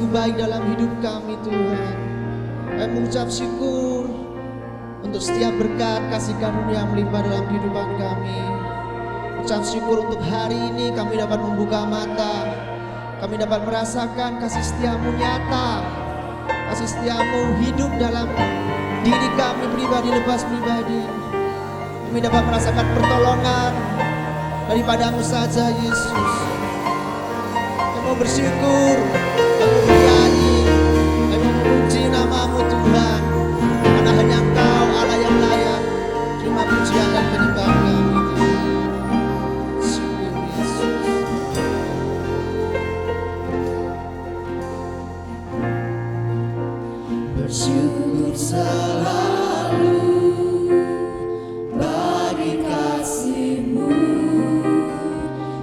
sungguh baik dalam hidup kami Tuhan. Kami mengucap syukur untuk setiap berkat kasih karunia yang melimpah dalam kehidupan kami. Ucap syukur untuk hari ini kami dapat membuka mata, kami dapat merasakan kasih setiamu nyata, kasih setiamu hidup dalam diri kami pribadi lepas pribadi. Kami dapat merasakan pertolongan daripadamu saja Yesus. Kami mau bersyukur, kami mau bernyanyi, kami mau memuji namamu Tuhan, karena hanya Engkau Allah yang layak terima pujian dan penyembahan kami. Bersyukur selalu bagi kasih-Mu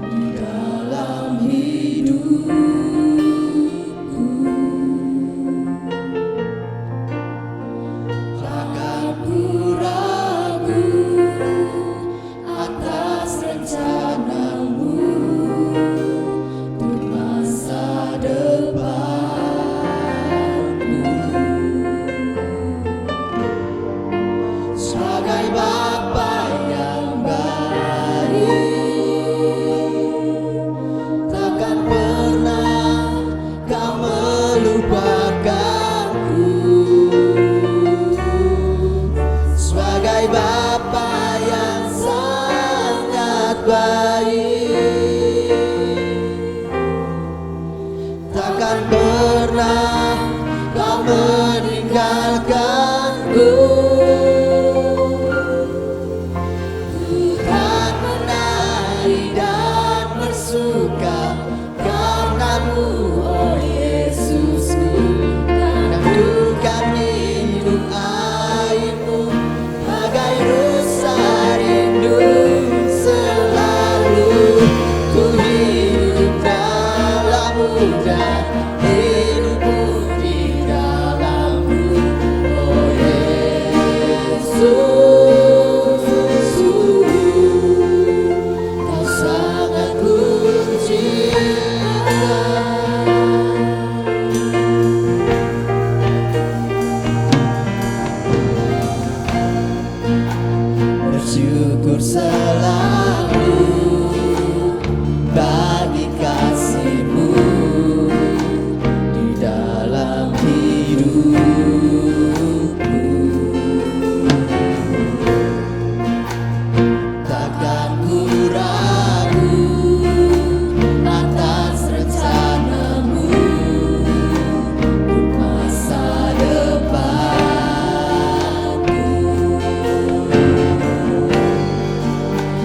di dalam hidupku. Takkan ku ragu atas rencana-Mu untuk masa depan. Sebagai Bapa yang baik, takkan pernah Kau melupakanku. Sebagai Bapa yang sangat baik, takkan pernah Kau meninggalkanku. Bersyukur selalu bagi kasih-Mu di dalam hidupku. Takkan ku ragu atas rencana-Mu untuk masa depanku.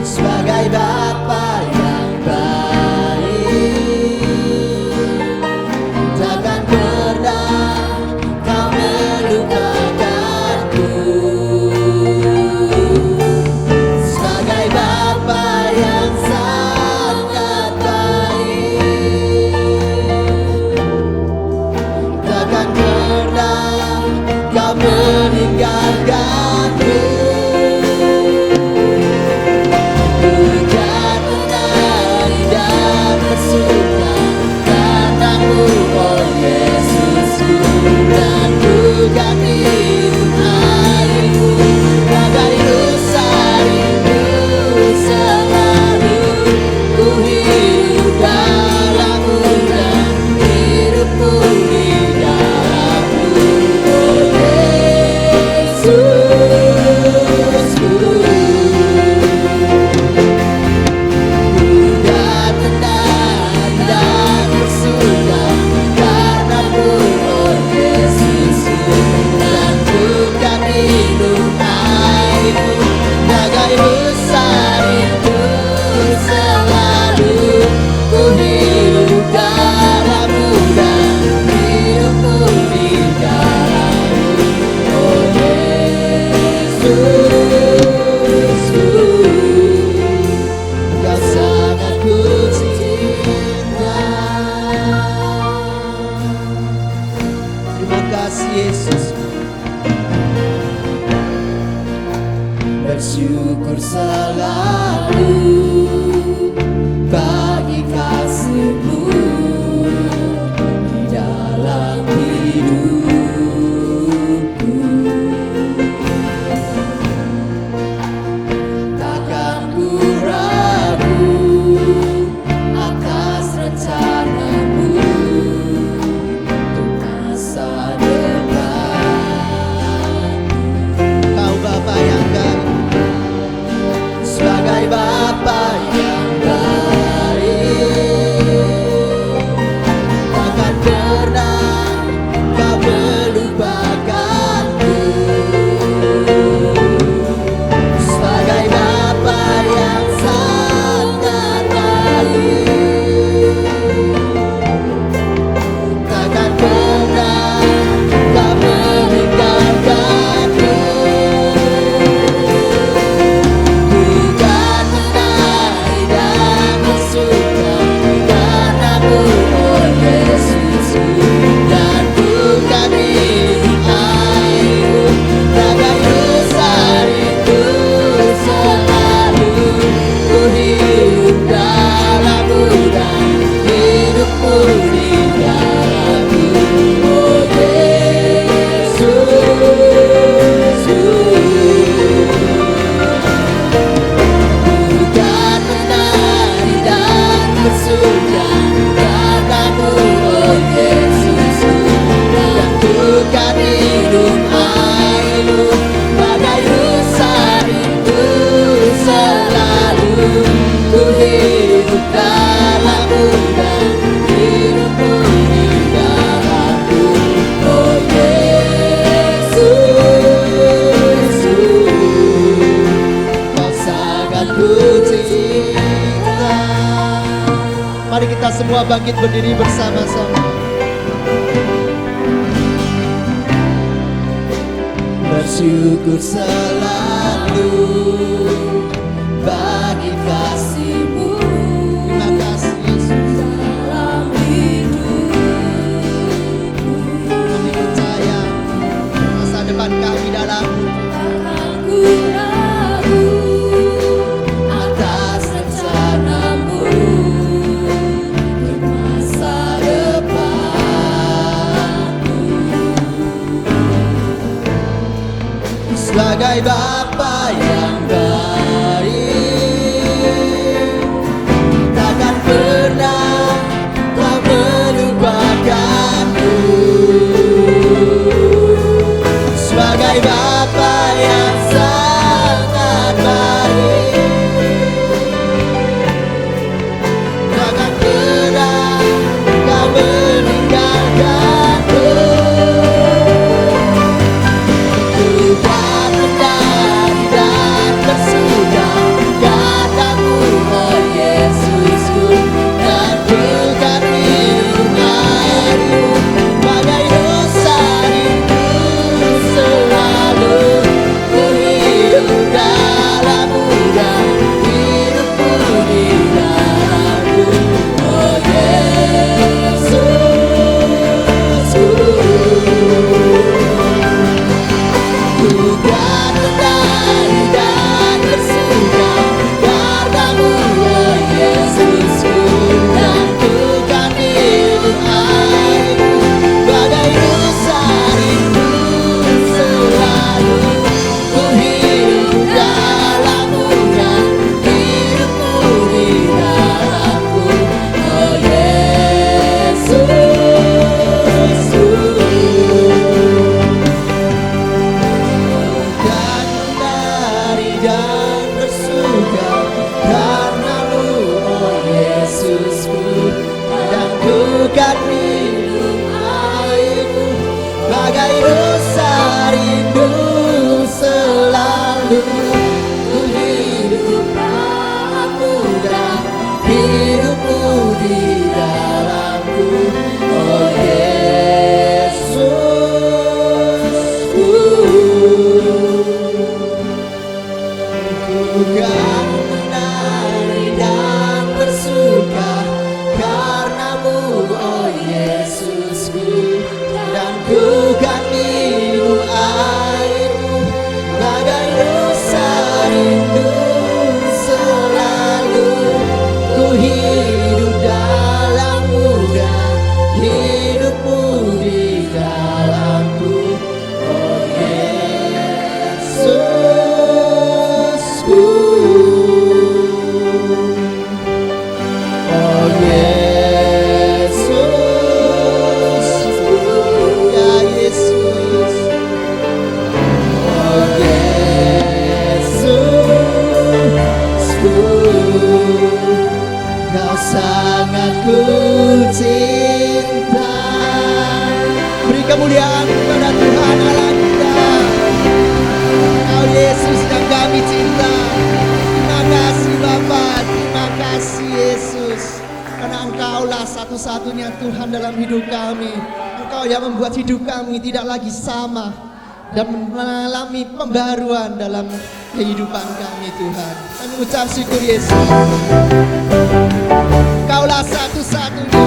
Sebagai Bapa yang baik, takkan pernah Kau melupakanku. Sebagai Bapa yang sangat baik, takkan pernah Kau meninggalkanku. Bersyukur selalu bagi kasih-Mu di dalam pernah kau melupakanku. Sebagai Bapa yang sangat baik, takkan pernah kau meninggalkanku. Ku kan menari dan bersuka karenamu, oh Yesus. Dan ku kan hidup airku, bagai lestariku selalu. Ku hidup dalam-Mu dan hidupku di dalam-Mu, oh Yesus. Bukan menari dan bersuka karenamu, oh Yesus. Dan bukan hidup airmu, bagai lestariku selalu. Ku hidup dalam-Mu dan hidupku di dalam-Mu, oh Yesus. Kau sangat ku cinta. Mari kita semua bangkit berdiri bersama-sama. Bersyukur selalu bagi kasih-Mu Terima kasih Yesus. dalam hidupku. Kami percaya masa depan kami dalam-Mu. Takkan ku ragu atas rencana-Mu untuk masa depanku. Sebagai Bapa yang baik, takkan pernah kau melupakanku. Sebagai Bapa yang sangat baik, takkan pernah kau meninggalkanku. Ku kan menari kemuliaan kepada Tuhan Allah kita. Kau Yesus yang kami cinta. Terima kasih Bapa, terima kasih Yesus. Karena Engkaulah satu-satunya Tuhan dalam hidup kami. Engkau yang membuat hidup kami tidak lagi sama dan mengalami pembaruan dalam kehidupan kami Tuhan. Kami ucap syukur Yesus. Engkaulah satu-satunya.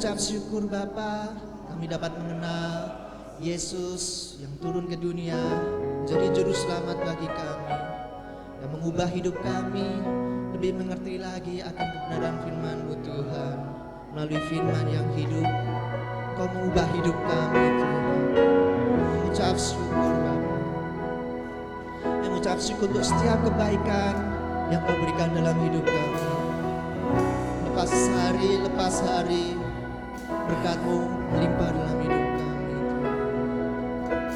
mengucap syukur Bapa, kami dapat mengenal Yesus yang turun ke dunia menjadi juru selamat bagi kami, yang mengubah hidup kami lebih mengerti lagi akan kebenaran firman-Mu Tuhan. Melalui firman yang hidup, Kau mengubah hidup kami Tuhan. Mengucap syukur Bapa, mengucap syukur untuk setiap kebaikan yang Kau berikan dalam hidup kami. Lepas hari lepas hari, berkat-Mu melimpah dalam hidup kami Tuhan.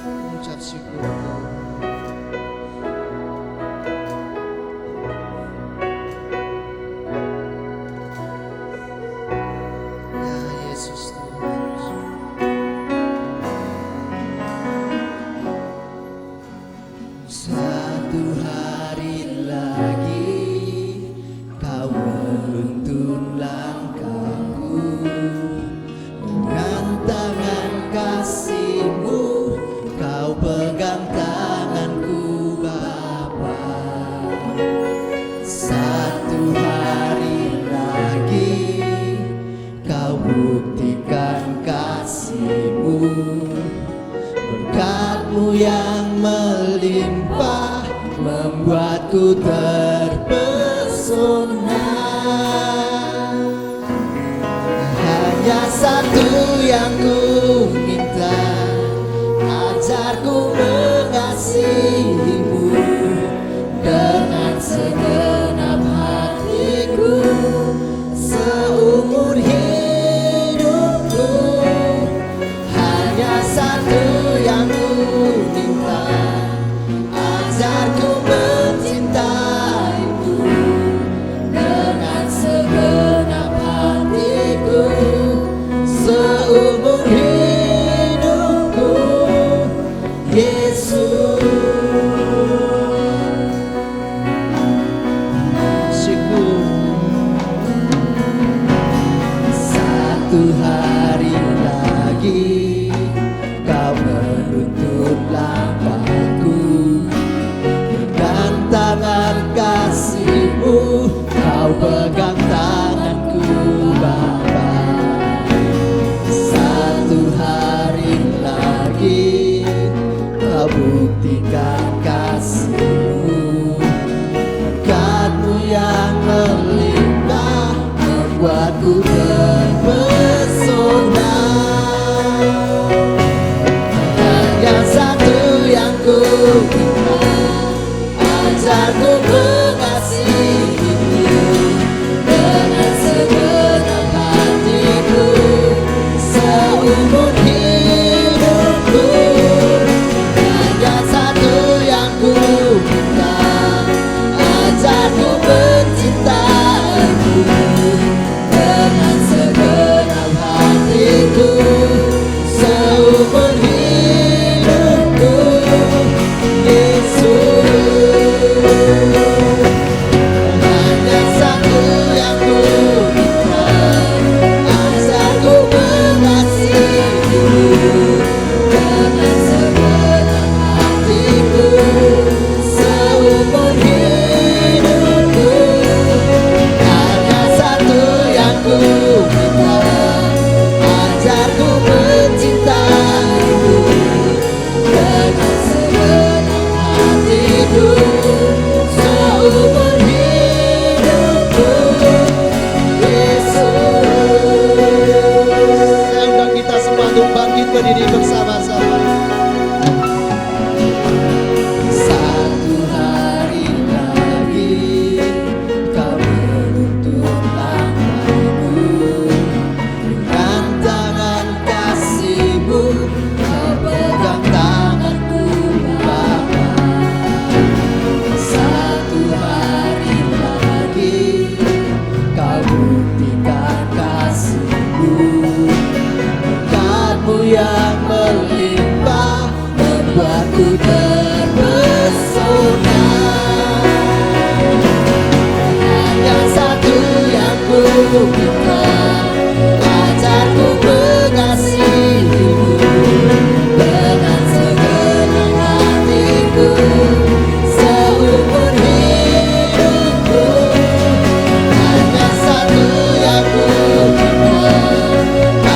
Mengucap syukur Tuhan. Ya Yesus Tuhan. Satu hari lagi Kau menuntun langkahku, dengan tangan kasih-Mu Kau pegang tanganku Bapa. Satu hari lagi Kau buktikan kasih-Mu, berkat-Mu yang melimpah membuatku terpesona. Hanya satu yang ku minta, ajarku mengasihi-Mu dengan segenap hatiku seumur hidupku. Hanya satu yang ku minta, ajarku mencintaimu dengan segenap hatiku seumur hidupku. Yesus, Syukur. satu hari lagi Kau menuntun langkahku, dengan tangan kasih-Mu Kau pegang tanganku Bapa. Satu hari lagi Kau buktikan kasih-Mu, berkat-Mu yang melimpah membuatku terpesona. Hanya satu yang ku minta, ajarku mengasihi-Mu dengan segenap hatiku seumur hidupku. Hanya satu yang ku minta, ajarku mencintaimu dengan segenap hatiku seumur hidupku. Yesus, hanya satu yang ku minta, ajarku mengasihi-Mu dengan segenap hatiku seumur hidupku. Hanya satu yang ku minta, ajarku mencintaimu dengan segenap hatiku seumur hidupku. Yesus, Saya undang kita semua untuk bangkit berdiri bersama-sama. satu hari lagi Kau menuntun langkahku, dengan tangan kasih-Mu Kau pegang tanganku Bapa. Satu hari lagi Kau buktikan kasih-Mu, berkat-Mu yang melimpah membuatku terpesona. Hanya satu yang ku minta, ajarku mengasihi-Mu dengan segenap hatiku seumur hidupku. Hanya satu yang ku minta,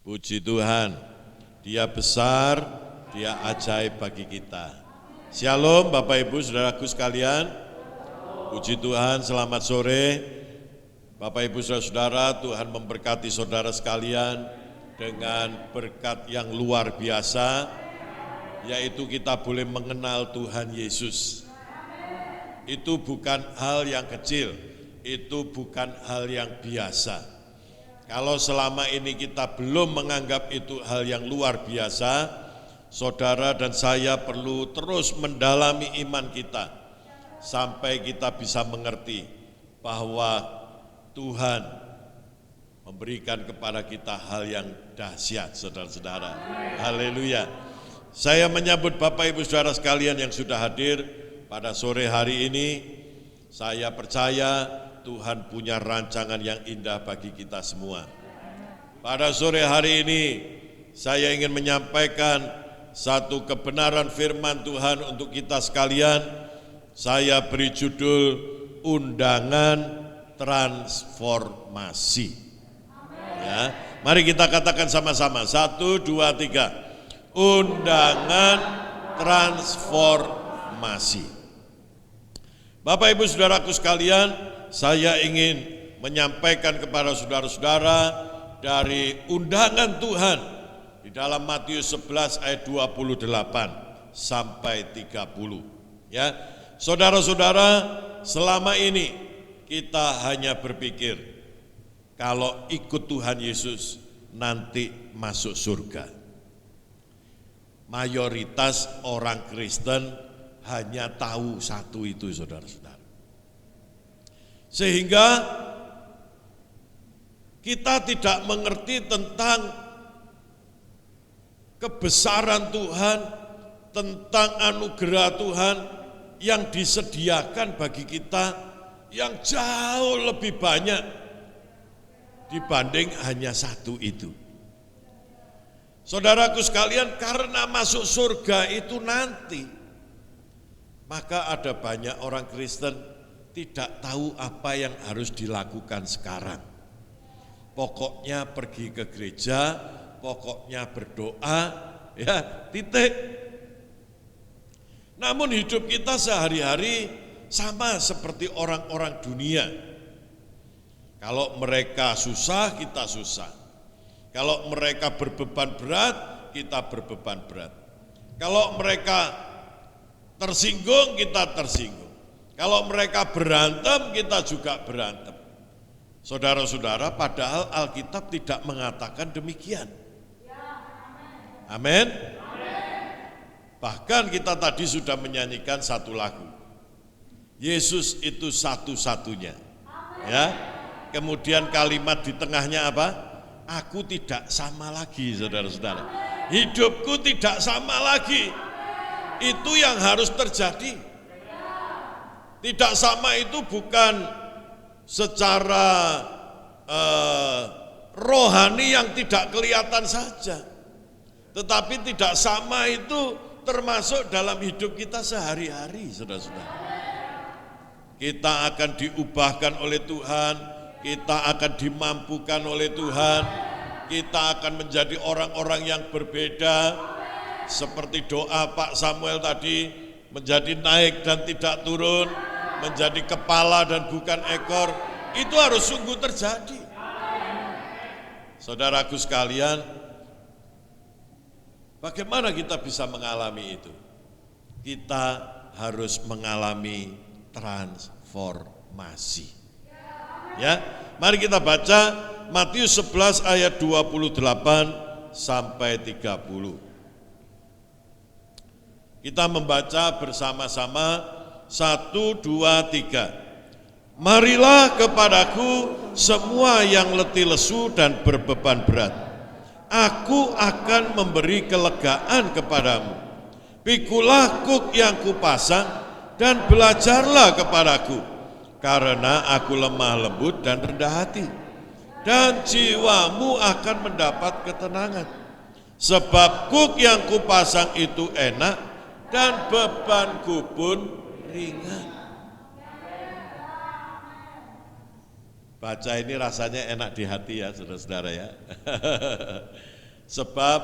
Puji Tuhan, Dia besar, Dia ajaib bagi kita. Shalom Bapak Ibu Saudaraku sekalian. Puji Tuhan, selamat sore. Bapak Ibu Saudara-saudara, Tuhan memberkati saudara sekalian dengan berkat yang luar biasa, yaitu kita boleh mengenal Tuhan Yesus. Itu bukan hal yang kecil, itu bukan hal yang biasa. Kalau selama ini kita belum menganggap itu hal yang luar biasa, saudara dan saya perlu terus mendalami iman kita sampai kita bisa mengerti bahwa Tuhan memberikan kepada kita hal yang dahsyat, saudara-saudara. Haleluya. Saya menyambut Bapak Ibu Saudara sekalian yang sudah hadir pada sore hari ini. Saya percaya Tuhan punya rancangan yang indah bagi kita semua. Pada sore hari ini, saya ingin menyampaikan satu kebenaran firman Tuhan untuk kita sekalian. Saya beri judul Undangan Transformasi. Ya, mari kita katakan sama-sama. 1, 2, 3. Undangan transformasi. Bapak Ibu Saudaraku sekalian, saya ingin menyampaikan kepada saudara-saudara dari undangan Tuhan di dalam Matius 11 ayat 28 sampai 30. Ya, saudara-saudara, selama ini kita hanya berpikir kalau ikut Tuhan Yesus nanti masuk surga. Mayoritas orang Kristen hanya tahu satu itu, saudara-saudara. Sehingga kita tidak mengerti tentang kebesaran Tuhan, tentang anugerah Tuhan yang disediakan bagi kita yang jauh lebih banyak dibanding hanya satu itu. Saudaraku sekalian, karena masuk surga itu nanti, maka ada banyak orang Kristen tidak tahu apa yang harus dilakukan sekarang. Pokoknya pergi ke gereja, pokoknya berdoa, ya titik. Namun hidup kita sehari-hari sama seperti orang-orang dunia. Kalau mereka susah, kita susah. Kalau mereka berbeban berat, kita berbeban berat. Kalau mereka tersinggung, kita tersinggung. Kalau mereka berantem, kita juga berantem. Saudara-saudara, padahal Alkitab tidak mengatakan demikian. Amin. Bahkan kita tadi sudah menyanyikan satu lagu. Yesus itu satu-satunya. Ya. Kemudian kalimat di tengahnya apa? Aku tidak sama lagi, saudara-saudara. Hidupku tidak sama lagi. Itu yang harus terjadi. Tidak sama itu bukan secara rohani yang tidak kelihatan saja. Tetapi tidak sama itu termasuk dalam hidup kita sehari-hari, saudara-saudara. Kita akan diubahkan oleh Tuhan, kita akan dimampukan oleh Tuhan, kita akan menjadi orang-orang yang berbeda. Seperti doa Pak Samuel tadi, menjadi naik dan tidak turun, menjadi kepala dan bukan ekor, itu harus sungguh terjadi. Saudaraku sekalian, bagaimana kita bisa mengalami itu? Kita harus mengalami transformasi. Ya, mari kita baca Matius 11 ayat 28 sampai 30. Kita membaca bersama-sama. 1, 2, 3. Marilah kepadaku semua yang letih lesu dan berbeban berat. Aku akan memberi kelegaan kepadamu. Pikulah kuk yang kupasang dan belajarlah kepadaku, karena aku lemah lembut dan rendah hati, dan jiwamu akan mendapat ketenangan. Sebab kuk yang kupasang itu enak dan bebanku pun ringan. Baca ini rasanya enak di hati ya, saudara-saudara ya. Sebab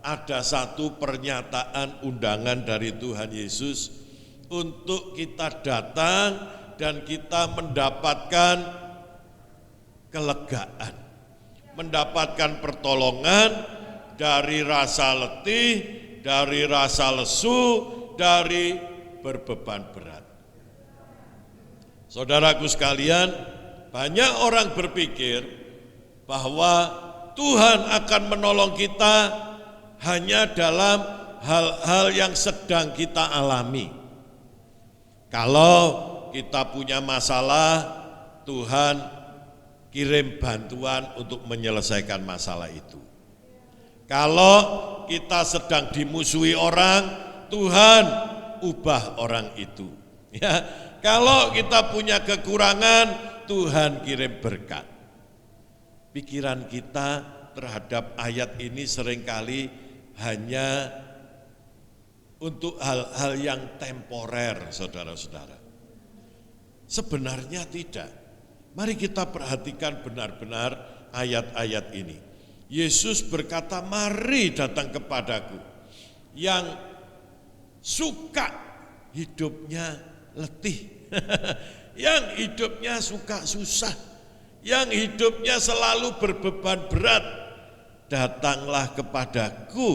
ada satu pernyataan undangan dari Tuhan Yesus untuk kita datang dan kita mendapatkan kelegaan, mendapatkan pertolongan dari rasa letih, dari rasa lesu, dari berbeban berat. Saudaraku sekalian, banyak orang berpikir bahwa Tuhan akan menolong kita hanya dalam hal-hal yang sedang kita alami. Kalau kita punya masalah, Tuhan kirim bantuan untuk menyelesaikan masalah itu. Kalau kita sedang dimusuhi orang, Tuhan ubah orang itu. Ya, kalau kita punya kekurangan, Tuhan kirim berkat. Pikiran kita terhadap ayat ini seringkali hanya untuk hal-hal yang temporer, saudara-saudara. Sebenarnya tidak. Mari kita perhatikan benar-benar ayat-ayat ini. Yesus berkata, mari datang kepadaku yang suka hidupnya letih, yang hidupnya suka susah, yang hidupnya selalu berbeban berat. Datanglah kepadaku,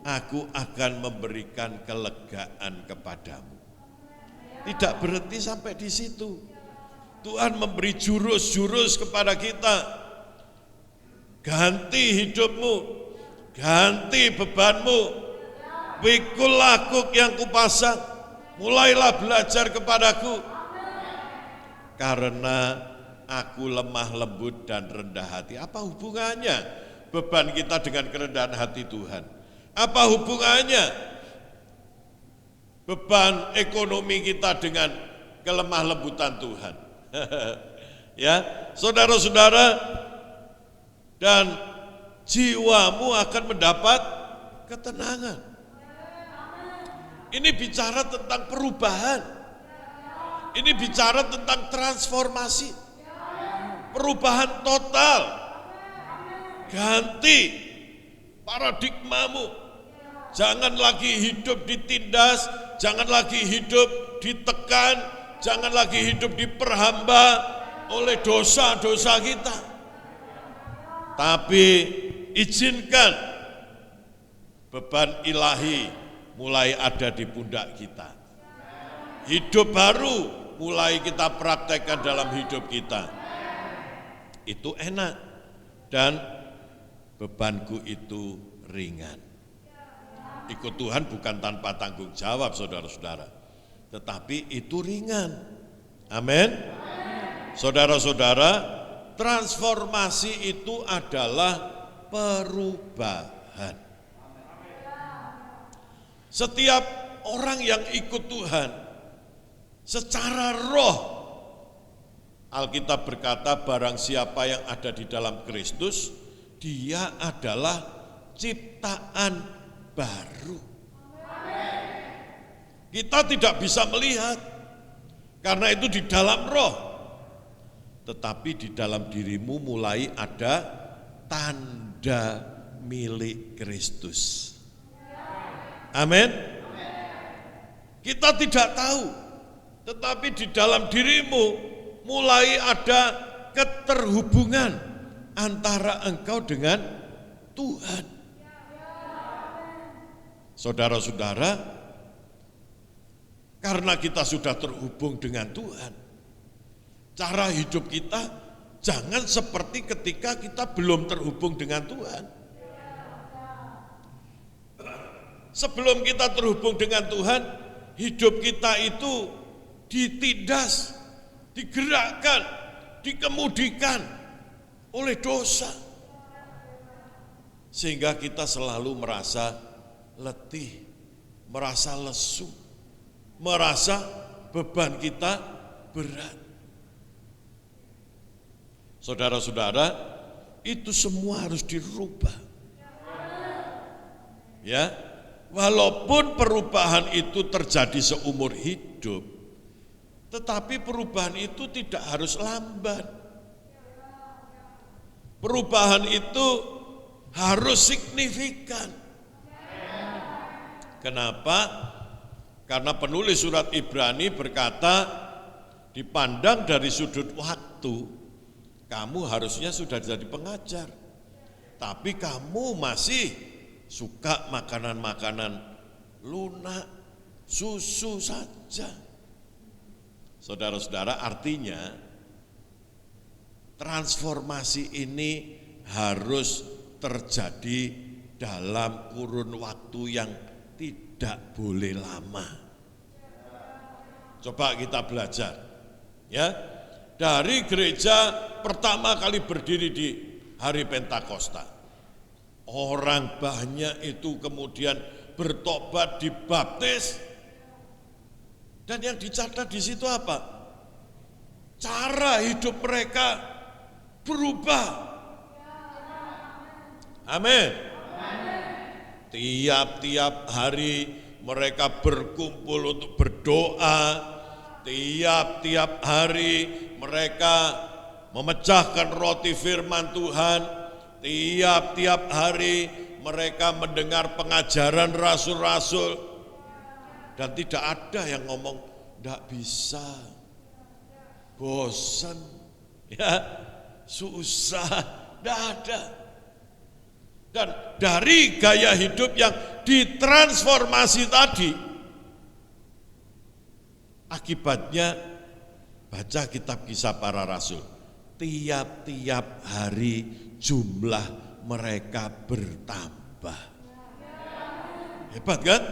aku akan memberikan kelegaan kepadamu. Tidak berhenti sampai di situ. Tuhan memberi jurus-jurus kepada kita. Ganti hidupmu, ganti bebanmu, pikul lakuk yang kupasang, mulailah belajar kepadaku. Karena aku lemah lembut dan rendah hati. Apa hubungannya beban kita dengan kerendahan hati Tuhan? Apa hubungannya beban ekonomi kita dengan kelemah lembutan Tuhan? Ya, saudara-saudara, dan jiwamu akan mendapat ketenangan. Ini bicara tentang perubahan. Ini bicara tentang transformasi. Perubahan total. Ganti paradigmamu. Jangan lagi hidup ditindas, jangan lagi hidup ditekan, jangan lagi hidup diperhamba oleh dosa-dosa kita. Tapi izinkan beban ilahi mulai ada di pundak kita. Hidup baru mulai kita praktekkan dalam hidup kita. Itu enak dan bebanku itu ringan. Ikut Tuhan bukan tanpa tanggung jawab, saudara-saudara, tetapi itu ringan. Amin. Saudara-saudara, transformasi itu adalah perubahan. Setiap orang yang ikut Tuhan secara roh, Alkitab berkata, barang siapa yang ada di dalam Kristus, dia adalah ciptaan baru. Kita tidak bisa melihat, karena itu di dalam roh. Tetapi di dalam dirimu mulai ada tanda milik Kristus. Amin. Kita tidak tahu, tetapi di dalam dirimu mulai ada keterhubungan antara engkau dengan Tuhan. Saudara-saudara, karena kita sudah terhubung dengan Tuhan, cara hidup kita jangan seperti ketika kita belum terhubung dengan Tuhan. Sebelum kita terhubung dengan Tuhan, hidup kita itu ditindas, digerakkan, dikemudikan oleh dosa. Sehingga kita selalu merasa letih, merasa lesu, merasa beban kita berat. Saudara-saudara, itu semua harus dirubah. Ya, walaupun perubahan itu terjadi seumur hidup, tetapi perubahan itu tidak harus lambat. Perubahan itu harus signifikan. Kenapa? Karena penulis surat Ibrani berkata, dipandang dari sudut waktu, kamu harusnya sudah jadi pengajar. Tapi kamu masih suka makanan-makanan lunak, susu saja. Saudara-saudara, artinya transformasi ini harus terjadi dalam kurun waktu yang tidak boleh lama. Coba kita belajar, ya, dari gereja pertama kali berdiri di hari Pentakosta. Orang banyak itu kemudian bertobat, dibaptis, dan yang dicatat di situ apa? Cara hidup mereka berubah. Amin. Tiap-tiap hari mereka berkumpul untuk berdoa. Tiap-tiap hari mereka memecahkan roti firman Tuhan. Tiap-tiap hari mereka mendengar pengajaran rasul-rasul. Dan tidak ada yang ngomong, enggak bisa, bosan, ya, susah, enggak ada. Dan dari gaya hidup yang ditransformasi tadi, akibatnya baca kitab Kisah Para Rasul. Tiap-tiap hari jumlah mereka bertambah. Hebat kan?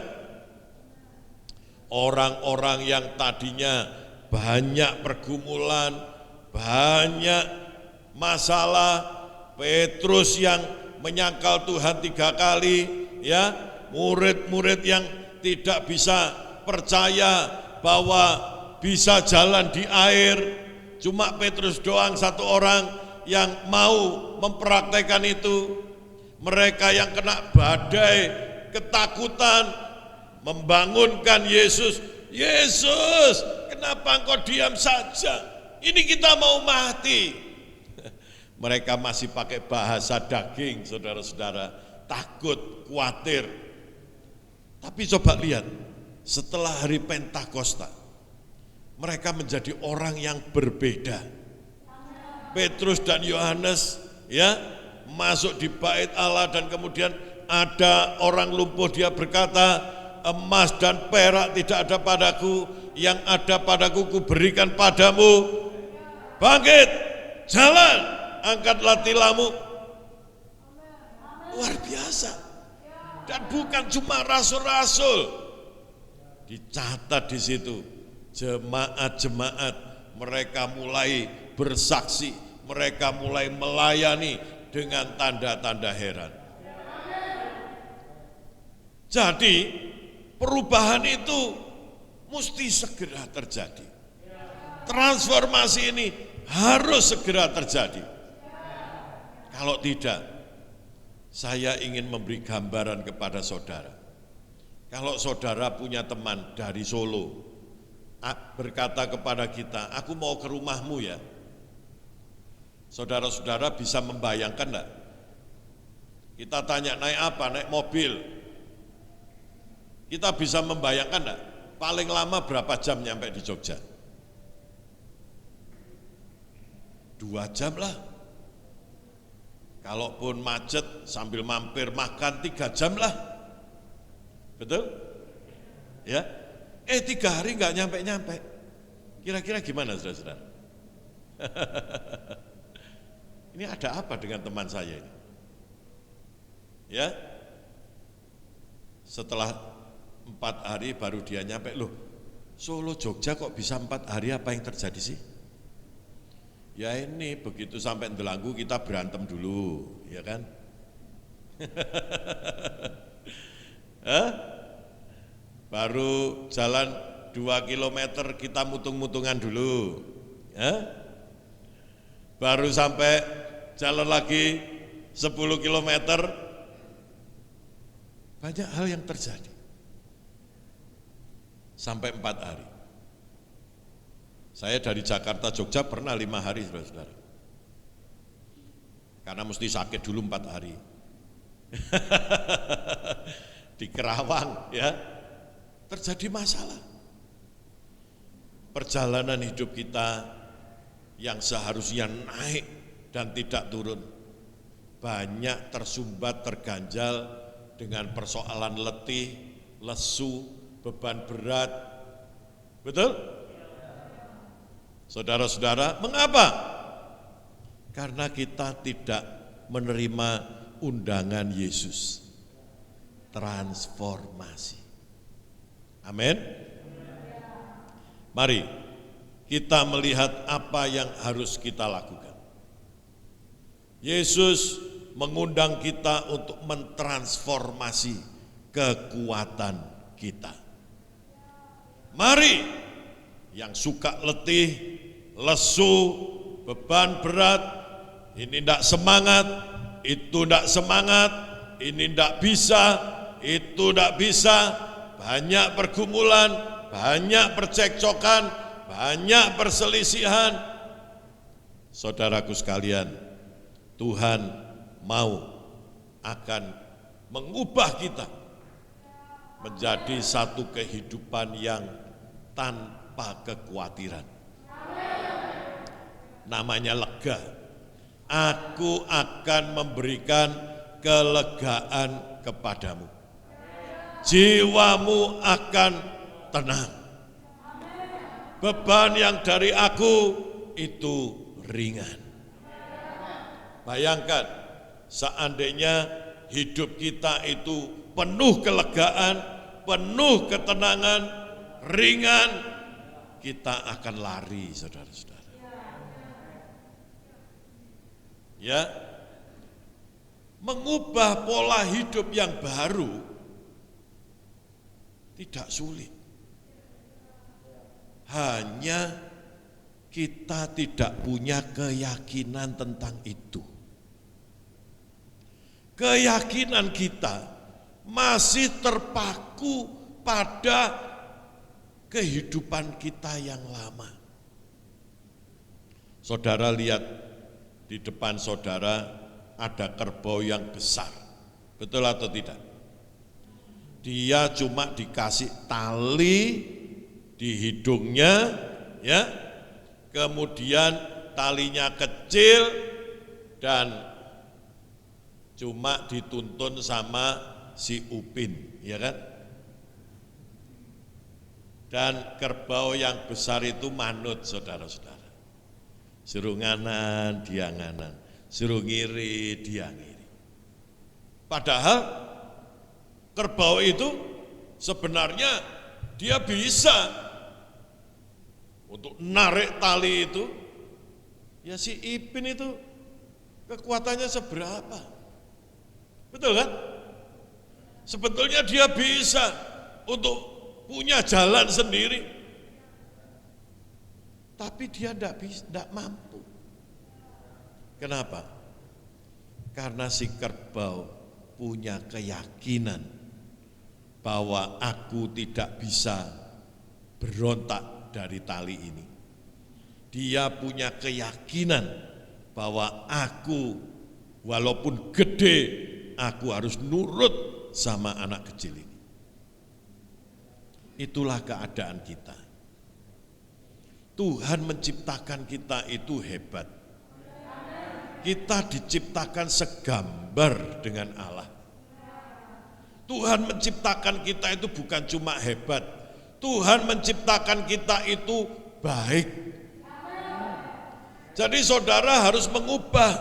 Orang-orang yang tadinya banyak pergumulan, banyak masalah, Petrus yang menyangkal Tuhan 3 kali, ya, murid-murid yang tidak bisa percaya bahwa bisa jalan di air, cuma Petrus doang satu orang yang mau mempraktekkan itu. Mereka yang kena badai, ketakutan, membangunkan Yesus. Yesus, kenapa engkau diam saja? Ini kita mau mati. Mereka masih pakai bahasa daging, saudara-saudara, takut, khawatir. Tapi coba lihat, setelah hari Pentakosta, mereka menjadi orang yang berbeda. Petrus dan Yohanes, ya, masuk di bait Allah, dan kemudian ada orang lumpuh, dia berkata, emas dan perak tidak ada padaku, yang ada padaku kuberikan padamu. Bangkit, jalan, angkatlah tilammu. Luar biasa. Dan bukan cuma rasul-rasul, dicatat di situ jemaat-jemaat, mereka mulai bersaksi, mereka mulai melayani dengan tanda-tanda heran. Jadi perubahan itu mesti segera terjadi. Transformasi ini harus segera terjadi. Kalau tidak, saya ingin memberi gambaran kepada saudara. Kalau saudara punya teman dari Solo, berkata kepada kita, aku mau ke rumahmu ya. Saudara-saudara bisa membayangkan enggak? Kita tanya naik apa? Naik mobil. Kita bisa membayangkan enggak? Paling lama berapa jam nyampe di Jogja? 2 jam lah. Kalaupun macet sambil mampir makan 3 jam lah. Betul? Ya. 3 hari enggak nyampe-nyampe. Kira-kira gimana saudara-saudara? Ini ada apa dengan teman saya ini? Ya. Setelah 4 hari baru dia nyampe. Loh, Solo Jogja kok bisa 4 hari, apa yang terjadi sih? Ya ini begitu sampai Delanggu kita berantem dulu, ya kan? Baru jalan 2 kilometer kita mutung-mutungan dulu, ya? Baru sampai jalan lagi 10 kilometer, banyak hal yang terjadi. Sampai 4 hari. Saya dari Jakarta Jogja pernah 5 hari, saudara-saudara. Karena mesti sakit dulu 4 hari. Di Kerawang ya, terjadi masalah. Perjalanan hidup kita yang seharusnya naik dan tidak turun, banyak tersumbat, terganjal dengan persoalan letih, lesu, beban berat. Betul? Saudara-saudara, mengapa? Karena kita tidak menerima undangan Yesus. Transformasi. Amin. Mari kita melihat apa yang harus kita lakukan. Yesus mengundang kita untuk mentransformasi kekuatan kita. Mari yang suka letih, lesu, beban berat, ini tidak semangat, itu tidak semangat, ini tidak bisa, itu tidak bisa, banyak pergumulan, banyak percekcokan, banyak perselisihan. Saudaraku sekalian, Tuhan mau akan mengubah kita menjadi satu kehidupan yang tanpa kekhawatiran. Namanya lega. Aku akan memberikan kelegaan kepadamu. Jiwamu akan tenang. Beban yang dari aku itu ringan. Bayangkan, seandainya hidup kita itu penuh kelegaan, penuh ketenangan, ringan, kita akan lari, saudara-saudara. Ya, mengubah pola hidup yang baru tidak sulit. Hanya kita tidak punya keyakinan tentang itu. Keyakinan kita masih terpaku pada kehidupan kita yang lama. Saudara lihat di depan saudara ada kerbau yang besar. Betul atau tidak? Dia cuma dikasih tali di hidungnya, ya. Kemudian talinya kecil dan cuma dituntun sama si Upin, ya kan? Dan kerbau yang besar itu manut, saudara-saudara. Suruh nganan, dia nganan. Suruh ngiri, dia ngiri. Padahal kerbau itu sebenarnya dia bisa untuk narik tali itu. Ya si Ipin itu kekuatannya seberapa? Betul kan? Sebetulnya dia bisa untuk punya jalan sendiri. Tapi dia tidak mampu. Kenapa? Karena si kerbau punya keyakinan bahwa aku tidak bisa berontak dari tali ini. Dia punya keyakinan bahwa aku walaupun gede, aku harus nurut sama anak kecil ini. Itulah keadaan kita. Tuhan menciptakan kita itu hebat. Kita diciptakan segambar dengan Allah. Tuhan menciptakan kita itu bukan cuma hebat. Tuhan menciptakan kita itu baik. Jadi saudara harus mengubah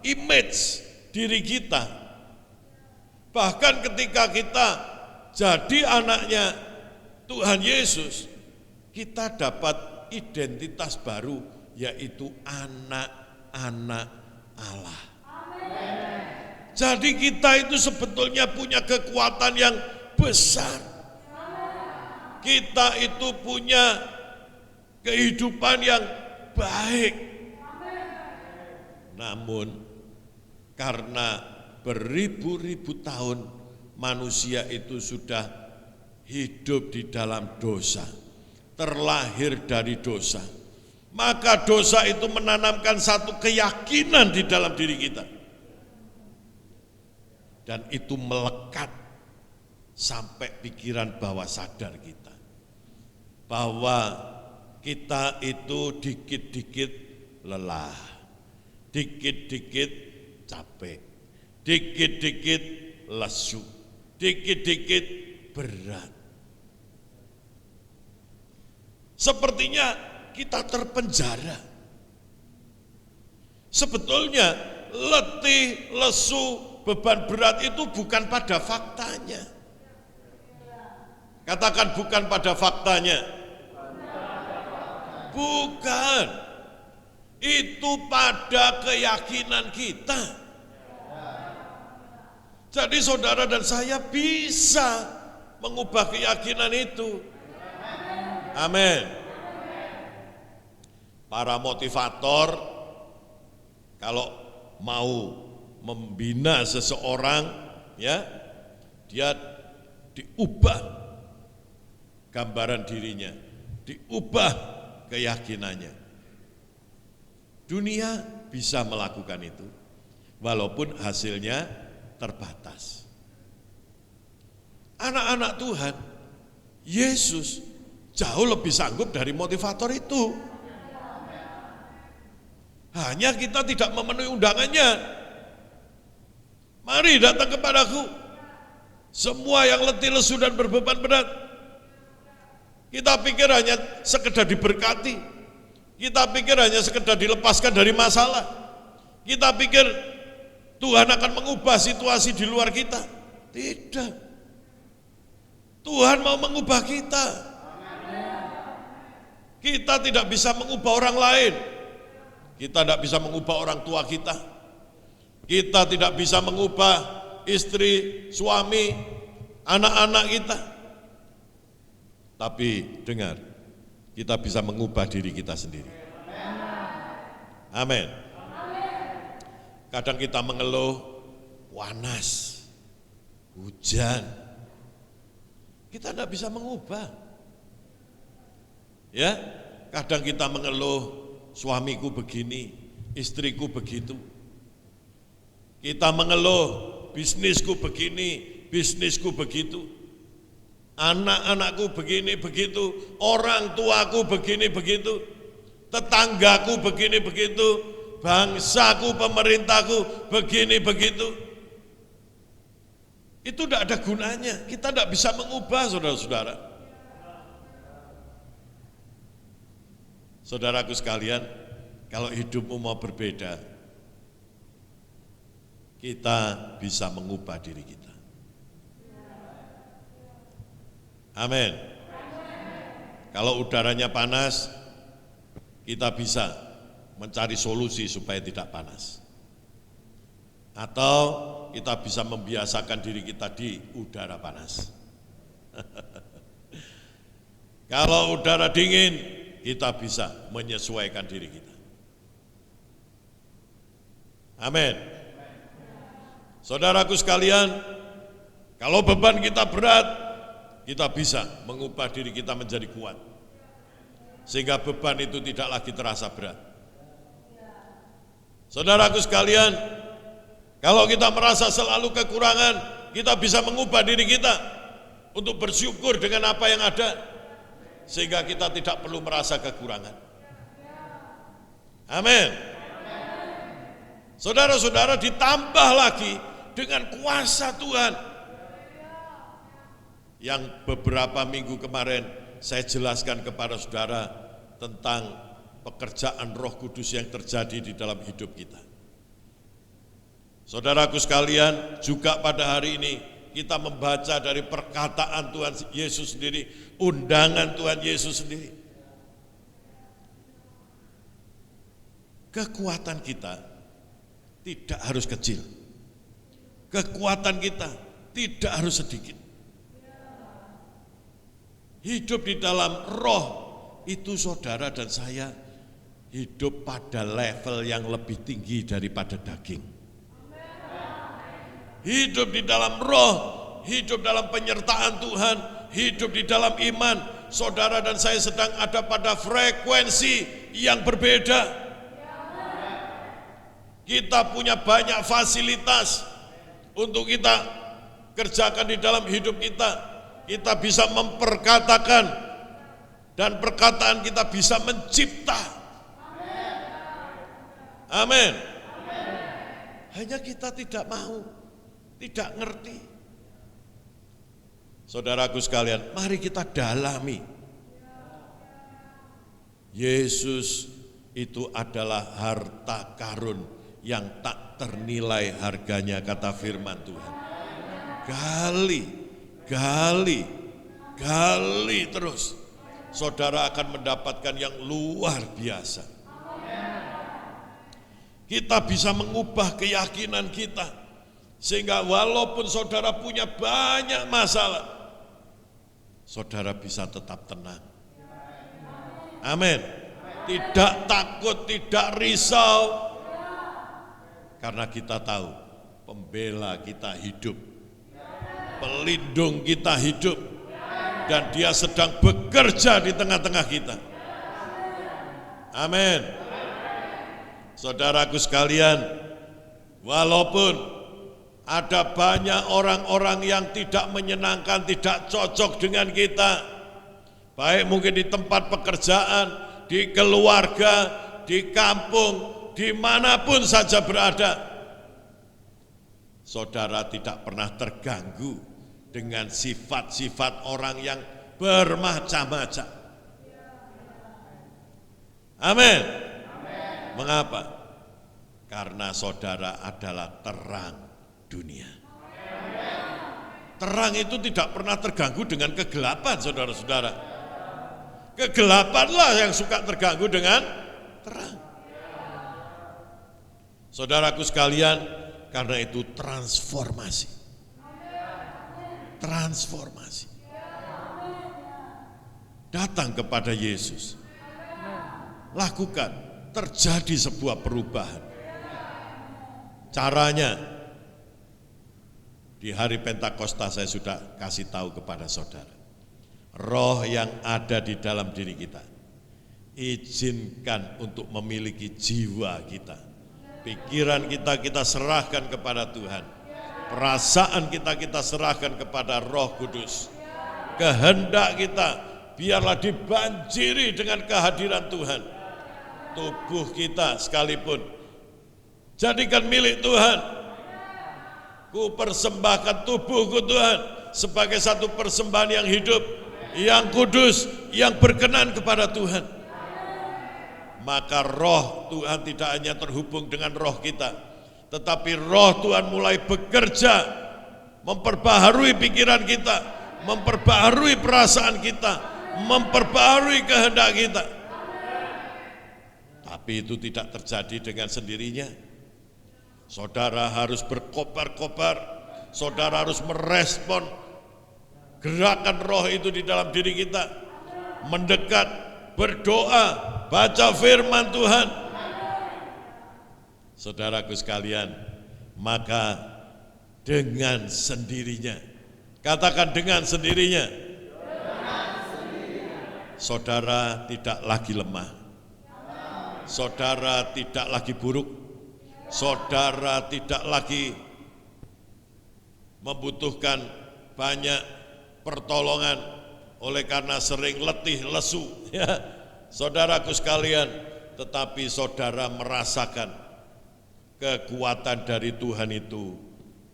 image diri kita. Bahkan ketika kita jadi anaknya Tuhan Yesus, kita dapat identitas baru, yaitu anak-anak Allah. Jadi kita itu sebetulnya punya kekuatan yang besar. Kita itu punya kehidupan yang baik. Namun karena beribu-ribu tahun manusia itu sudah hidup di dalam dosa, terlahir dari dosa, maka dosa itu menanamkan satu keyakinan di dalam diri kita. Dan itu melekat sampai pikiran bawah sadar kita. Bahwa kita itu dikit-dikit lelah, dikit-dikit capek, dikit-dikit lesu, dikit-dikit berat. Sepertinya kita terpenjara. Sebetulnya letih, lesu, beban berat itu bukan pada faktanya. Katakan bukan pada faktanya. Bukan. Itu pada keyakinan kita. Jadi saudara dan saya bisa mengubah keyakinan itu. Amin. Para motivator kalau mau membina seseorang, ya, dia diubah gambaran dirinya, diubah keyakinannya. Dunia bisa melakukan itu, walaupun hasilnya terbatas. Anak-anak Tuhan, Yesus jauh lebih sanggup dari motivator itu. Hanya kita tidak memenuhi undangannya. Mari datang kepadaku, semua yang letih, lesu dan berbeban berat. Kita pikir hanya sekedar diberkati. Kita pikir hanya sekedar dilepaskan dari masalah. Kita pikir Tuhan akan mengubah situasi di luar kita. Tidak. Tuhan mau mengubah kita. Kita tidak bisa mengubah orang lain. Kita tidak bisa mengubah orang tua kita. Kita tidak bisa mengubah istri, suami, anak-anak kita. Tapi dengar, kita bisa mengubah diri kita sendiri. Amin. Kadang kita mengeluh, panas, hujan. Kita tidak bisa mengubah. Ya, kadang kita mengeluh, suamiku begini, istriku begitu. Kita mengeluh, bisnisku begini, bisnisku begitu. Anak-anakku begini begitu, orang tuaku begini begitu, tetanggaku begini begitu, bangsaku, pemerintahku begini begitu. Itu tidak ada gunanya, kita tidak bisa mengubah, saudara-saudara. Saudaraku sekalian, kalau hidupmu mau berbeda, kita bisa mengubah diri kita. Amin. Kalau udaranya panas, kita bisa mencari solusi supaya tidak panas. Atau kita bisa membiasakan diri kita di udara panas. Kalau udara dingin, kita bisa menyesuaikan diri kita. Amin. Saudaraku sekalian, kalau beban kita berat, kita bisa mengubah diri kita menjadi kuat. Sehingga beban itu tidak lagi terasa berat. Saudaraku sekalian, kalau kita merasa selalu kekurangan, kita bisa mengubah diri kita untuk bersyukur dengan apa yang ada. Sehingga kita tidak perlu merasa kekurangan. Amin. Saudara-saudara, ditambah lagi dengan kuasa Tuhan. Yang beberapa minggu kemarin saya jelaskan kepada saudara tentang pekerjaan Roh Kudus yang terjadi di dalam hidup kita. Saudaraku sekalian, juga pada hari ini kita membaca dari perkataan Tuhan Yesus sendiri, undangan Tuhan Yesus sendiri. Kekuatan kita tidak harus kecil. Kekuatan kita tidak harus sedikit. Hidup di dalam roh itu saudara dan saya hidup pada level yang lebih tinggi daripada daging. Hidup di dalam roh, hidup dalam penyertaan Tuhan, hidup di dalam iman. Saudara dan saya sedang ada pada frekuensi yang berbeda. Kita punya banyak fasilitas, untuk kita kerjakan di dalam hidup kita. Kita bisa memperkatakan dan perkataan kita bisa mencipta. Amin. Hanya kita tidak mau, tidak ngerti. Saudaraku sekalian, mari kita dalami. Yesus itu adalah harta karun yang tak ternilai harganya, kata firman Tuhan. Gali, gali, gali terus. Saudara akan mendapatkan yang luar biasa. Kita bisa mengubah keyakinan kita, sehingga walaupun saudara punya banyak masalah, saudara bisa tetap tenang. Amin. Tidak takut, tidak risau, karena kita tahu pembela kita hidup, pelindung kita hidup, dan dia sedang bekerja di tengah-tengah kita. Amin. Saudaraku sekalian, walaupun ada banyak orang-orang yang tidak menyenangkan, tidak cocok dengan kita, baik mungkin di tempat pekerjaan, di keluarga, di kampung, dimanapun saja berada, saudara tidak pernah terganggu dengan sifat-sifat orang yang bermacam-macam. Amin. Mengapa? Karena saudara adalah terang dunia. Terang itu tidak pernah terganggu dengan kegelapan, saudara-saudara. Kegelapanlah yang suka terganggu dengan terang. Saudaraku sekalian, karena itu transformasi. Transformasi. Datang kepada Yesus. Lakukan, terjadi sebuah perubahan. Caranya, di hari Pentakosta saya sudah kasih tahu kepada saudara. Roh yang ada di dalam diri kita, izinkan untuk memiliki jiwa kita. Pikiran kita serahkan kepada Tuhan. Perasaan kita serahkan kepada Roh Kudus. Kehendak kita biarlah dibanjiri dengan kehadiran Tuhan. Tubuh kita sekalipun jadikan milik Tuhan. Ku persembahkan tubuhku Tuhan sebagai satu persembahan yang hidup, yang kudus, yang berkenan kepada Tuhan. Maka roh Tuhan tidak hanya terhubung dengan roh kita, tetapi roh Tuhan mulai bekerja, memperbaharui pikiran kita, memperbaharui perasaan kita, memperbaharui kehendak kita. Tapi itu tidak terjadi dengan sendirinya. Saudara harus berkobar-kobar, saudara harus merespon gerakan roh itu di dalam diri kita. Mendekat, berdoa, baca firman Tuhan. Saudaraku sekalian, maka dengan sendirinya, katakan dengan sendirinya, saudara tidak lagi lemah, saudara tidak lagi buruk, saudara tidak lagi membutuhkan banyak pertolongan oleh karena sering letih lesu, ya, saudaraku sekalian, tetapi saudara merasakan kekuatan dari Tuhan itu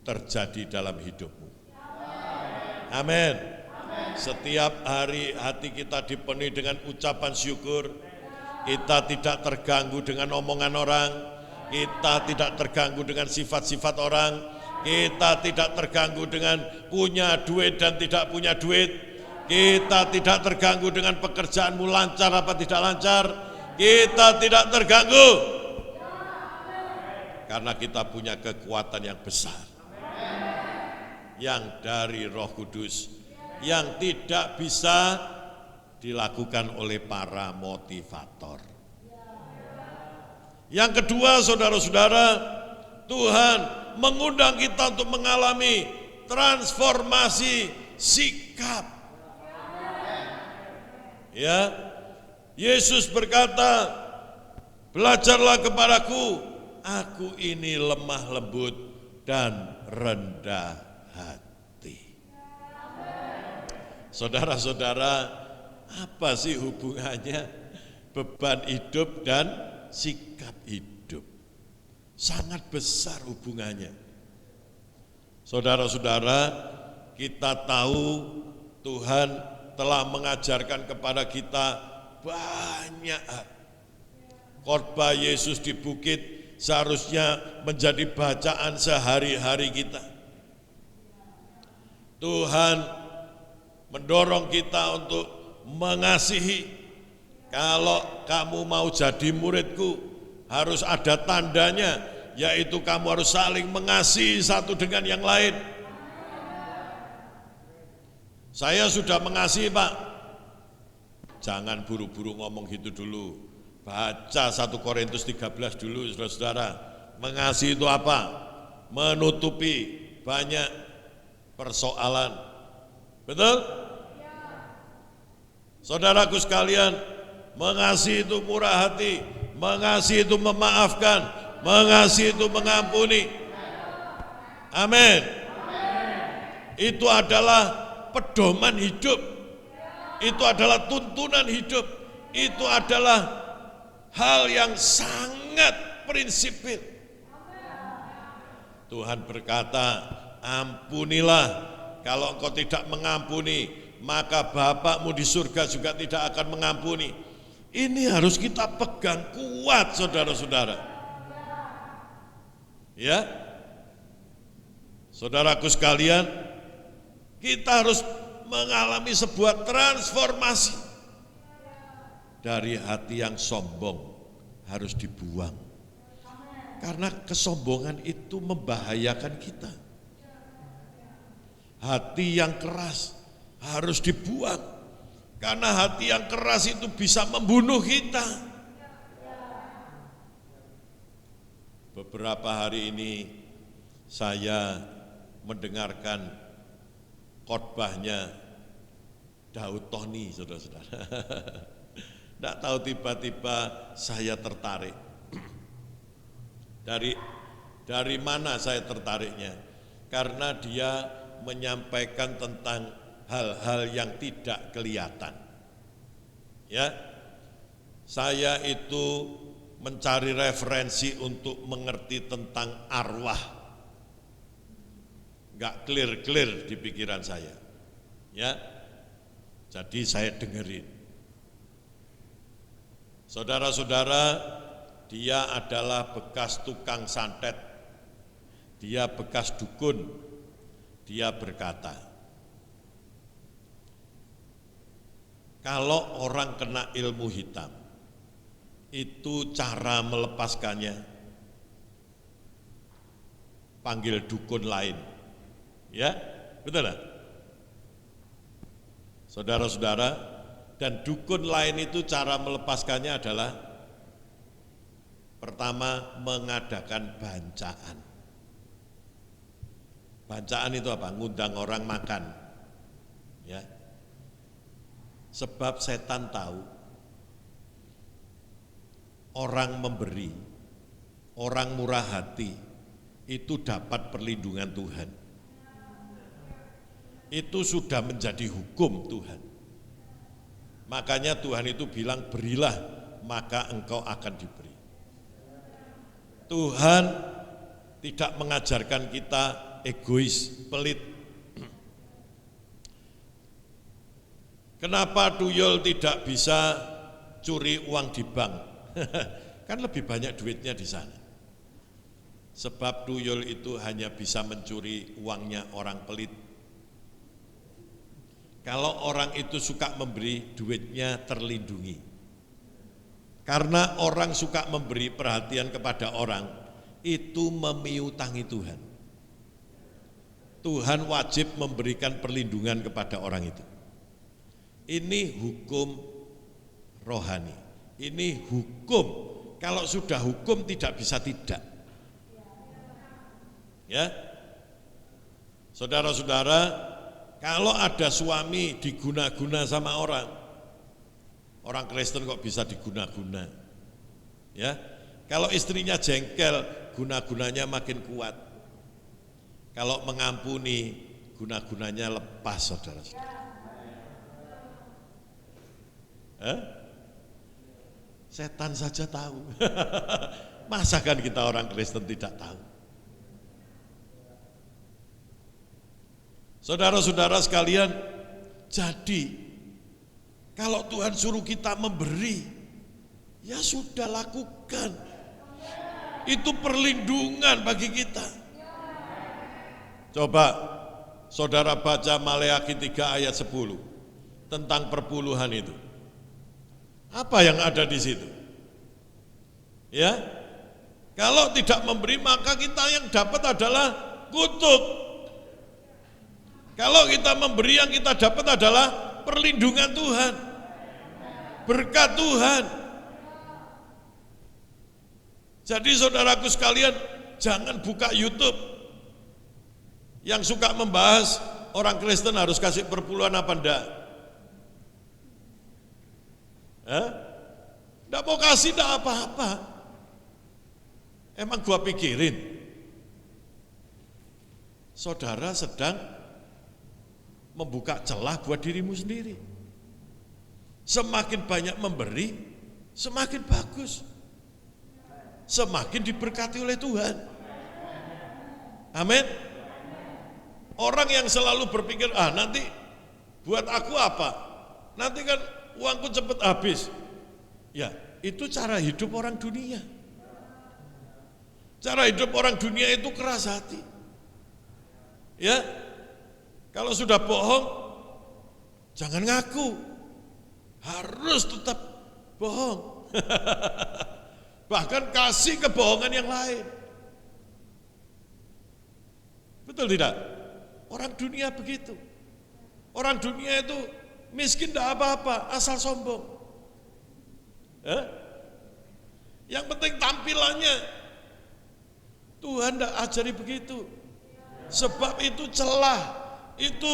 terjadi dalam hidupmu. Amin. Setiap hari hati kita dipenuhi dengan ucapan syukur. Kita tidak terganggu dengan omongan orang, kita tidak terganggu dengan sifat-sifat orang, kita tidak terganggu dengan punya duit dan tidak punya duit, kita tidak terganggu dengan pekerjaanmu lancar apa tidak lancar, kita tidak terganggu karena kita punya kekuatan yang besar yang dari Roh Kudus, yang tidak bisa dilakukan oleh para motivator. Yang kedua, saudara-saudara, Tuhan mengundang kita untuk mengalami transformasi sikap. Ya, Yesus berkata, belajarlah kepadaku, aku ini lemah lembut dan rendah hati. Saudara-saudara, apa sih hubungannya beban hidup dan sikap hidup? Sangat besar hubungannya. Saudara-saudara, kita tahu Tuhan telah mengajarkan kepada kita banyak hal. Khotbah Yesus di bukit seharusnya menjadi bacaan sehari-hari kita. Tuhan mendorong kita untuk mengasihi. Kalau kamu mau jadi muridku, harus ada tandanya, yaitu kamu harus saling mengasihi satu dengan yang lain. Saya sudah mengasihi, Pak. Jangan buru-buru ngomong gitu dulu. Baca 1 Korintus 13 dulu, saudara-saudara. Mengasihi itu apa? Menutupi banyak persoalan. Betul? Saudaraku sekalian, mengasihi itu murah hati, mengasihi itu memaafkan, mengasihi itu mengampuni. Amin. Itu adalah pedoman hidup. Itu adalah tuntunan hidup. Itu adalah hal yang sangat prinsipil. Tuhan berkata, ampunilah. Kalau engkau tidak mengampuni, maka Bapakmu di surga juga tidak akan mengampuni. Ini harus kita pegang kuat, saudara-saudara. Ya, saudaraku sekalian, kita harus mengalami sebuah transformasi. Dari hati yang sombong harus dibuang. Karena kesombongan itu membahayakan kita. Hati yang keras harus dibuang. Karena hati yang keras itu bisa membunuh kita. Beberapa hari ini saya mendengarkan khotbahnya Daud Tony, saudara-saudara. Tidak tahu tiba-tiba saya tertarik. Dari mana saya tertariknya? Karena dia menyampaikan tentang hal-hal yang tidak kelihatan. Ya, saya itu mencari referensi untuk mengerti tentang arwah. Enggak clear di pikiran saya. Ya, jadi saya dengerin. Saudara-saudara, dia adalah bekas tukang santet, dia bekas dukun. Dia berkata, kalau orang kena ilmu hitam, itu cara melepaskannya, panggil dukun lain. Ya, betul lah? Saudara-saudara, dan dukun lain itu cara melepaskannya adalah pertama mengadakan bancaan. Bancaan itu apa? Ngundang orang makan. Ya. Sebab setan tahu orang memberi, orang murah hati itu dapat perlindungan Tuhan. Itu sudah menjadi hukum Tuhan. Makanya Tuhan itu bilang, berilah maka engkau akan diberi. Tuhan tidak mengajarkan kita egois, pelit. Kenapa tuyul tidak bisa curi uang di bank? Kan lebih banyak duitnya di sana. Sebab tuyul itu hanya bisa mencuri uangnya orang pelit. Kalau orang itu suka memberi, duitnya terlindungi. Karena orang suka memberi perhatian kepada orang, itu memiutangi Tuhan. Tuhan wajib memberikan perlindungan kepada orang itu. Ini hukum rohani. Ini hukum. Kalau sudah hukum tidak bisa tidak. Ya, saudara-saudara, kalau ada suami diguna-guna sama orang Kristen kok bisa diguna-guna? Ya, kalau istrinya jengkel, guna-gunanya makin kuat. Kalau mengampuni, guna-gunanya lepas, saudara-saudara. Setan saja tahu. Masa kan kita orang Kristen tidak tahu? Saudara-saudara sekalian, jadi kalau Tuhan suruh kita memberi, ya sudah lakukan. Itu perlindungan bagi kita. Coba saudara baca Maleakhi 3 ayat 10 tentang perpuluhan itu. Apa yang ada di situ? Ya, kalau tidak memberi maka kita yang dapat adalah kutuk. Kalau kita memberi yang kita dapat adalah perlindungan Tuhan, berkat Tuhan. Jadi saudaraku sekalian, jangan buka YouTube yang suka membahas orang Kristen harus kasih perpuluhan apa enggak. Enggak mau kasih enggak apa-apa. Emang gua pikirin, saudara sedang membuka celah buat dirimu sendiri. Semakin banyak memberi, semakin bagus. Semakin diberkati oleh Tuhan. Amin. Orang yang selalu berpikir, nanti buat aku apa? Nanti kan uangku cepat habis. Ya, itu cara hidup orang dunia. Cara hidup orang dunia itu keras hati. Ya, kalau sudah bohong, jangan ngaku. Harus tetap bohong. Bahkan kasih kebohongan yang lain. Betul tidak? Orang dunia begitu. Orang dunia itu miskin tidak apa-apa, asal sombong. Yang penting tampilannya. Tuhan tidak ajari begitu. Sebab itu celah, itu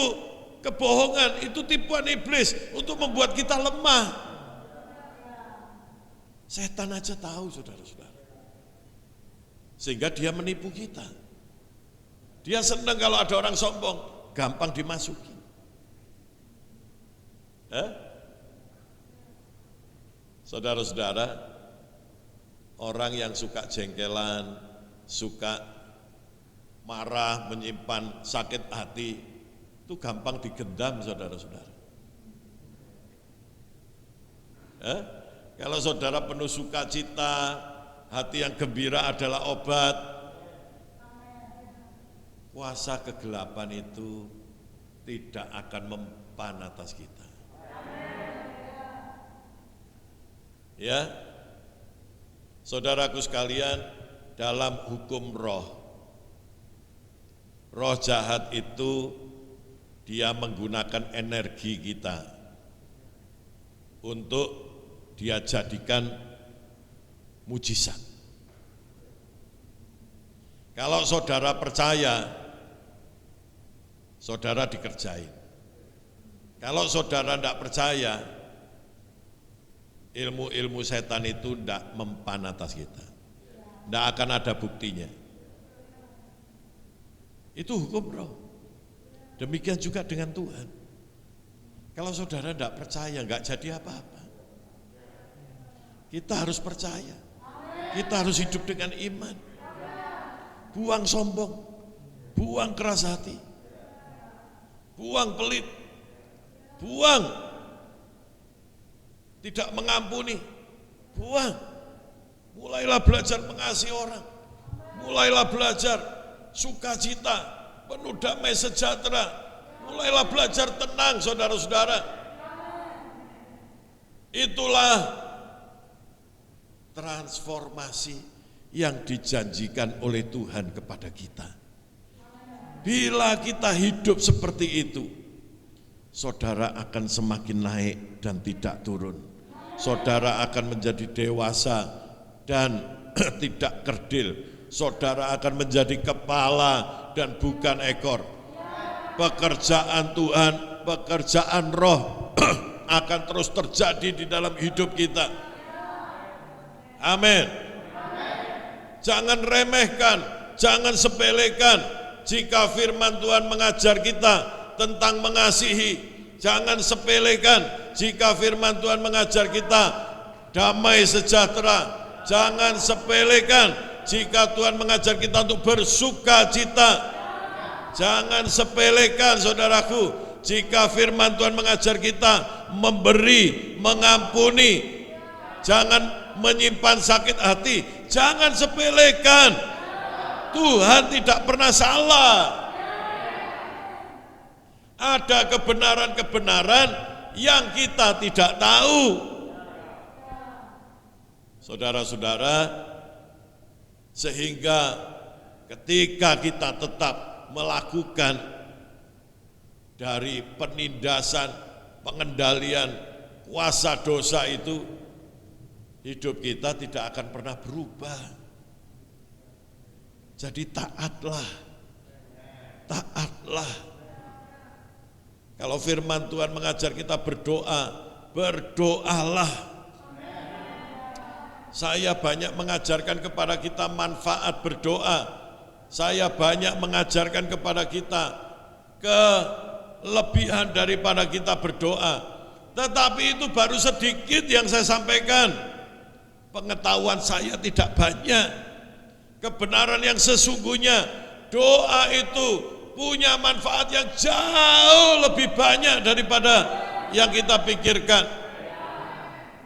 kebohongan, itu tipuan iblis untuk membuat kita lemah. Setan aja tahu, saudara-saudara. Sehingga dia menipu kita. Dia senang kalau ada orang sombong, gampang dimasuki. Saudara-saudara, orang yang suka jengkelan, suka marah, menyimpan sakit hati, itu gampang digendam, saudara-saudara. Kalau saudara penuh sukacita, hati yang gembira adalah obat. Kuasa kegelapan itu tidak akan mempan atas kita. Ya, saudaraku sekalian, dalam hukum roh jahat itu dia menggunakan energi kita untuk dia jadikan mujizat. Kalau saudara percaya, saudara dikerjain. Kalau saudara tidak percaya, ilmu-ilmu setan itu tidak mempan atas kita. Tidak akan ada buktinya. Itu hukum roh. Demikian juga dengan Tuhan. Kalau saudara tidak percaya, nggak jadi apa-apa. Kita harus percaya. Kita harus hidup dengan iman. Buang sombong, buang keras hati, buang pelit, buang tidak mengampuni, buang. Mulailah belajar mengasihi orang. Mulailah belajar sukacita, penuh damai sejahtera. Mulailah belajar tenang, saudara-saudara. Itulah transformasi yang dijanjikan oleh Tuhan kepada kita. Bila kita hidup seperti itu, saudara akan semakin naik dan tidak turun. Saudara akan menjadi dewasa dan tidak kerdil. Saudara akan menjadi kepala dan bukan ekor. Pekerjaan Tuhan, pekerjaan roh akan terus terjadi di dalam hidup kita. Amin. Jangan remehkan, jangan sepelekan jika firman Tuhan mengajar kita tentang mengasihi, jangan sepelekan jika firman Tuhan mengajar kita damai sejahtera. Jangan sepelekan jika Tuhan mengajar kita untuk bersuka cita. Jangan sepelekan saudaraku, jika firman Tuhan mengajar kita memberi, mengampuni. Jangan menyimpan sakit hati. Jangan sepelekan. Tuhan tidak pernah salah. Ada kebenaran-kebenaran yang kita tidak tahu. Saudara-saudara, sehingga ketika kita tetap melakukan dari penindasan, pengendalian kuasa dosa itu, hidup kita tidak akan pernah berubah. Jadi taatlah. Kalau firman Tuhan mengajar kita berdoa, berdoalah. Saya banyak mengajarkan kepada kita manfaat berdoa. Saya banyak mengajarkan kepada kita kelebihan daripada kita berdoa. Tetapi itu baru sedikit yang saya sampaikan. Pengetahuan saya tidak banyak. Kebenaran yang sesungguhnya, doa itu punya manfaat yang jauh lebih banyak daripada yang kita pikirkan.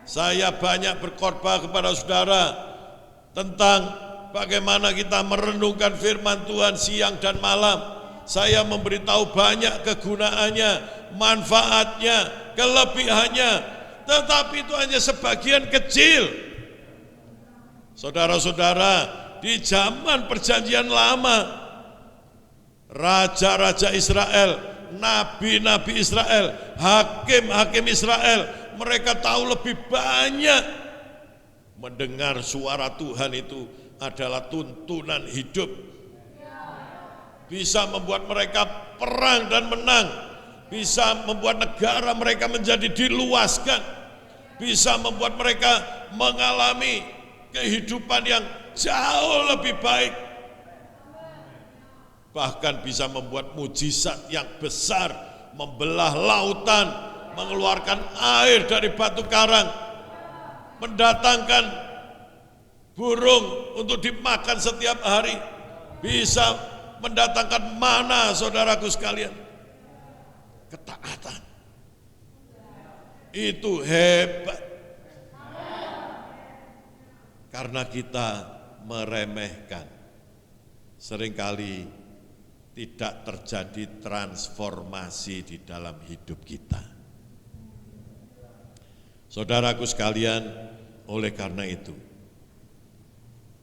Saya banyak berkhotbah kepada saudara tentang bagaimana kita merenungkan firman Tuhan siang dan malam. Saya memberitahu banyak kegunaannya, manfaatnya, kelebihannya, tetapi itu hanya sebagian kecil. Saudara-saudara, di zaman perjanjian lama, raja-raja Israel, nabi-nabi Israel, hakim-hakim Israel, mereka tahu lebih banyak. Mendengar suara Tuhan itu adalah tuntunan hidup. Bisa membuat mereka perang dan menang. Bisa membuat negara mereka menjadi diluaskan. Bisa membuat mereka mengalami kehidupan yang jauh lebih baik. Bahkan bisa membuat mujizat yang besar, membelah lautan, mengeluarkan air dari batu karang, mendatangkan burung untuk dimakan setiap hari, bisa mendatangkan mana, saudaraku sekalian. Ketaatan itu hebat. Karena kita meremehkan, seringkali tidak terjadi transformasi di dalam hidup kita. Saudaraku sekalian, oleh karena itu,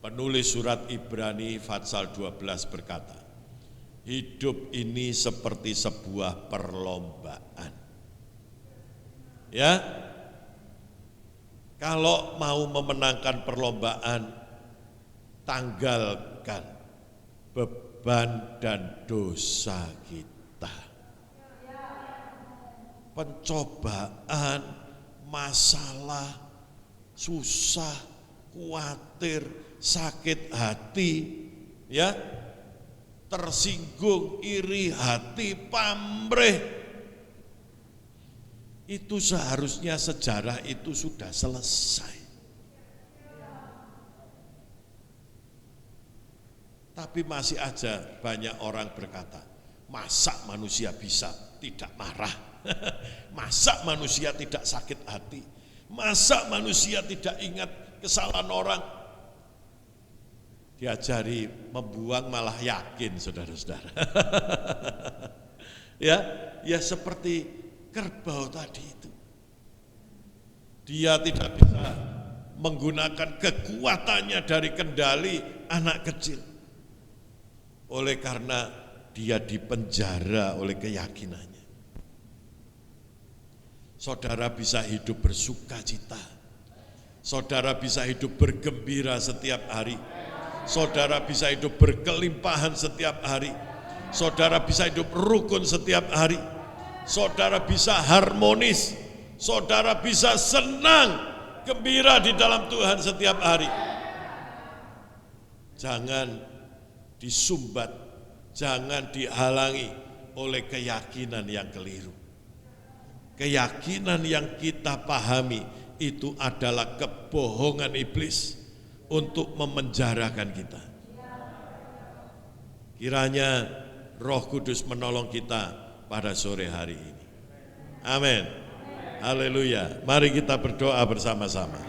penulis surat Ibrani pasal 12 berkata, hidup ini seperti sebuah perlombaan. Ya, kalau mau memenangkan perlombaan, tanggalkan beban dan dosa kita. Pencobaan, masalah, susah, khawatir, sakit hati, ya, tersinggung, iri hati, pamrih, itu seharusnya sejarah itu sudah selesai. Tapi masih aja banyak orang berkata, masa manusia bisa tidak marah? Masa manusia tidak sakit hati? Masa manusia tidak ingat kesalahan orang? Diajari membuang malah yakin, saudara-saudara. Ya seperti kerbau tadi itu. Dia tidak bisa menggunakan kekuatannya dari kendali anak kecil. Oleh karena dia dipenjara oleh keyakinannya. Saudara bisa hidup bersuka cita. Saudara bisa hidup bergembira setiap hari. Saudara bisa hidup berkelimpahan setiap hari. Saudara bisa hidup rukun setiap hari. Saudara bisa harmonis. Saudara bisa senang, gembira di dalam Tuhan setiap hari. Jangan disumbat jangan dihalangi oleh keyakinan yang keliru. Keyakinan yang kita pahami itu adalah kebohongan iblis untuk memenjarakan kita. Kiranya Roh Kudus menolong kita pada sore hari ini. Amin. Haleluya. Mari kita berdoa bersama-sama.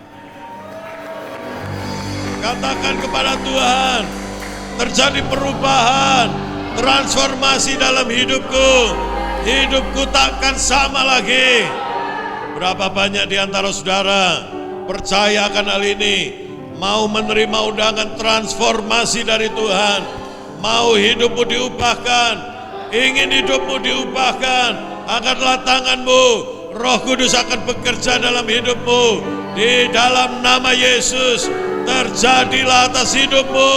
Katakan kepada Tuhan, terjadi perubahan, transformasi dalam hidupku. Hidupku takkan sama lagi. Berapa banyak di antara saudara percaya akan hal ini, mau menerima undangan transformasi dari Tuhan, mau hidupmu diubahkan, ingin hidupmu diubahkan, angkatlah tanganmu, Roh Kudus akan bekerja dalam hidupmu. Di dalam nama Yesus, terjadilah atas hidupmu.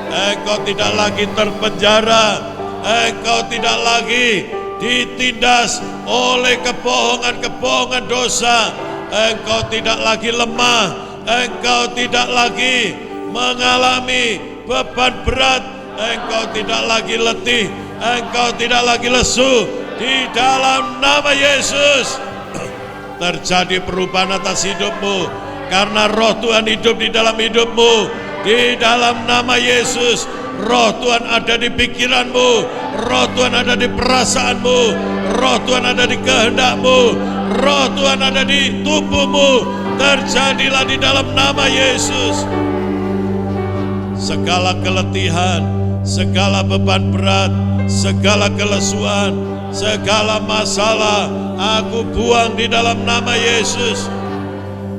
Engkau tidak lagi terpenjara, engkau tidak lagi ditindas oleh kebohongan-kebohongan dosa. Engkau tidak lagi lemah, engkau tidak lagi mengalami beban berat, engkau tidak lagi letih, engkau tidak lagi lesu. Di dalam nama Yesus terjadi perubahan atas hidupmu, karena Roh Tuhan hidup di dalam hidupmu. Di dalam nama Yesus, Roh Tuhan ada di pikiranmu, Roh Tuhan ada di perasaanmu, Roh Tuhan ada di kehendakmu, Roh Tuhan ada di tubuhmu. Terjadilah di dalam nama Yesus. Segala keletihan, segala beban berat, segala kelesuan, segala masalah, aku buang di dalam nama Yesus.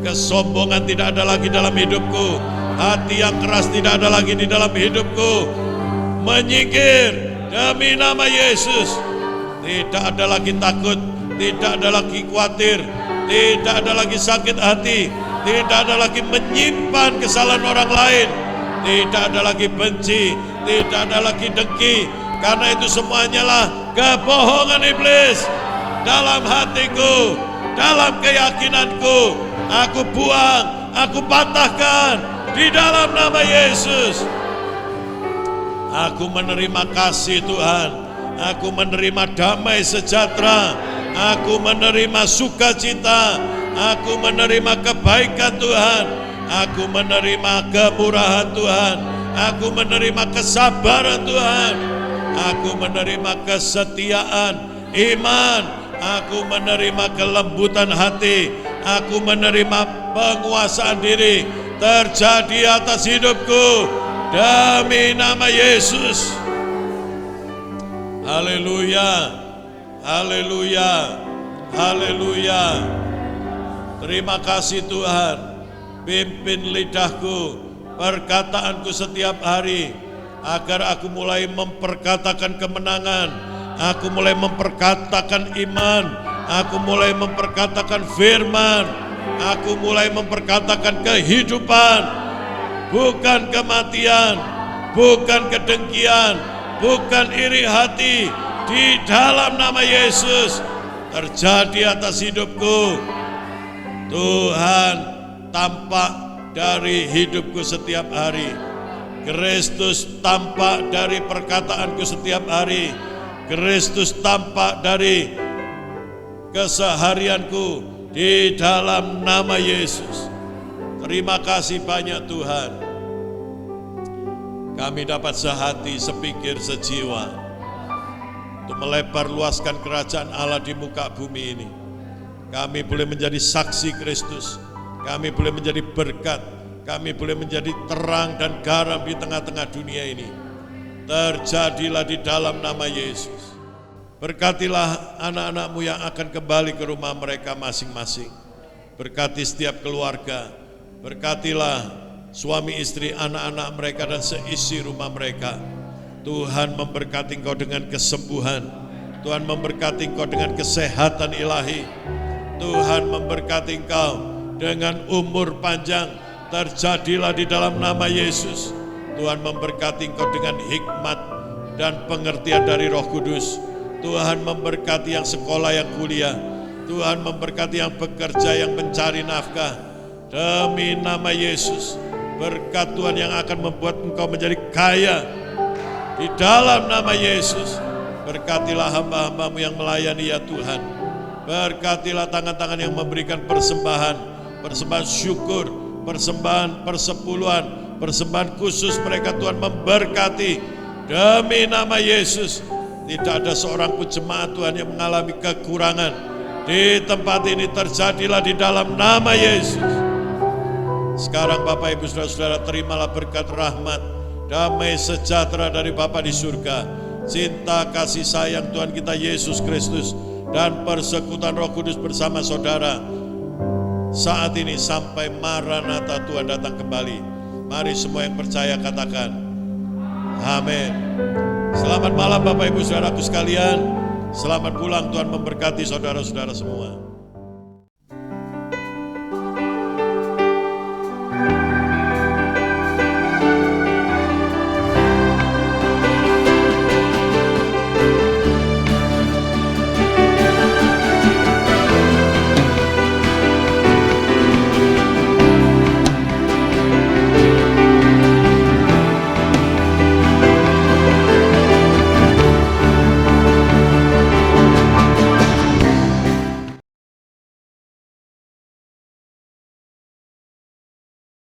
Kesombongan tidak ada lagi dalam hidupku, hati yang keras tidak ada lagi di dalam hidupku. Menyingkir demi nama Yesus. Tidak ada lagi takut, tidak ada lagi khawatir, tidak ada lagi sakit hati, tidak ada lagi menyimpan kesalahan orang lain, tidak ada lagi benci, tidak ada lagi dengki, karena itu semuanya lah kebohongan iblis. Dalam hatiku, dalam keyakinanku, aku buang, aku patahkan di dalam nama Yesus. Aku menerima kasih Tuhan, aku menerima damai sejahtera, aku menerima sukacita, aku menerima kebaikan Tuhan, aku menerima kemurahan Tuhan, aku menerima kesabaran Tuhan, aku menerima kesetiaan iman, aku menerima kelembutan hati, aku menerima penguasaan diri terjadi atas hidupku demi nama Yesus. Haleluya, haleluya, haleluya. Terima kasih Tuhan, pimpin lidahku, perkataanku setiap hari, agar aku mulai memperkatakan kemenangan, aku mulai memperkatakan iman, aku mulai memperkatakan firman, aku mulai memperkatakan kehidupan, bukan kematian, bukan kedengkian, bukan iri hati. Di dalam nama Yesus terjadi atas hidupku. Tuhan tampak dari hidupku setiap hari, Kristus tampak dari perkataanku setiap hari, Kristus tampak dari keseharianku di dalam nama Yesus. Terima kasih banyak Tuhan. Kami dapat sehati, sepikir, sejiwa untuk melebar luaskan kerajaan Allah di muka bumi ini. Kami boleh menjadi saksi Kristus, kami boleh menjadi berkat, kami boleh menjadi terang dan garam di tengah-tengah dunia ini. Terjadilah di dalam nama Yesus. Berkatilah anak-anak-Mu yang akan kembali ke rumah mereka masing-masing. Berkati setiap keluarga, berkatilah suami istri, anak-anak mereka dan seisi rumah mereka. Tuhan memberkati engkau dengan kesembuhan, Tuhan memberkati engkau dengan kesehatan ilahi, Tuhan memberkati engkau dengan umur panjang. Terjadilah di dalam nama Yesus. Tuhan memberkati engkau dengan hikmat dan pengertian dari Roh Kudus. Tuhan memberkati yang sekolah, yang kuliah. Tuhan memberkati yang bekerja, yang mencari nafkah. Demi nama Yesus, berkat Tuhan yang akan membuat engkau menjadi kaya, Di dalam nama Yesus, berkatilah hamba-hambamu yang melayani ya Tuhan. Berkatilah tangan-tangan yang memberikan persembahan syukur, persembahan persepuluhan, persembahan khusus mereka Tuhan memberkati. Demi nama Yesus, tidak ada seorang pun jemaat Tuhan yang mengalami kekurangan. Di tempat ini terjadilah di dalam nama Yesus. Sekarang Bapak Ibu Saudara-saudara, terimalah berkat rahmat, damai sejahtera dari Bapa di surga, cinta kasih sayang Tuhan kita Yesus Kristus, dan persekutuan Roh Kudus bersama saudara saat ini sampai Maranatha Tuhan datang kembali. Mari semua yang percaya katakan amin. Selamat malam Bapak Ibu Saudaraku sekalian. Selamat pulang, Tuhan memberkati saudara-saudara semua.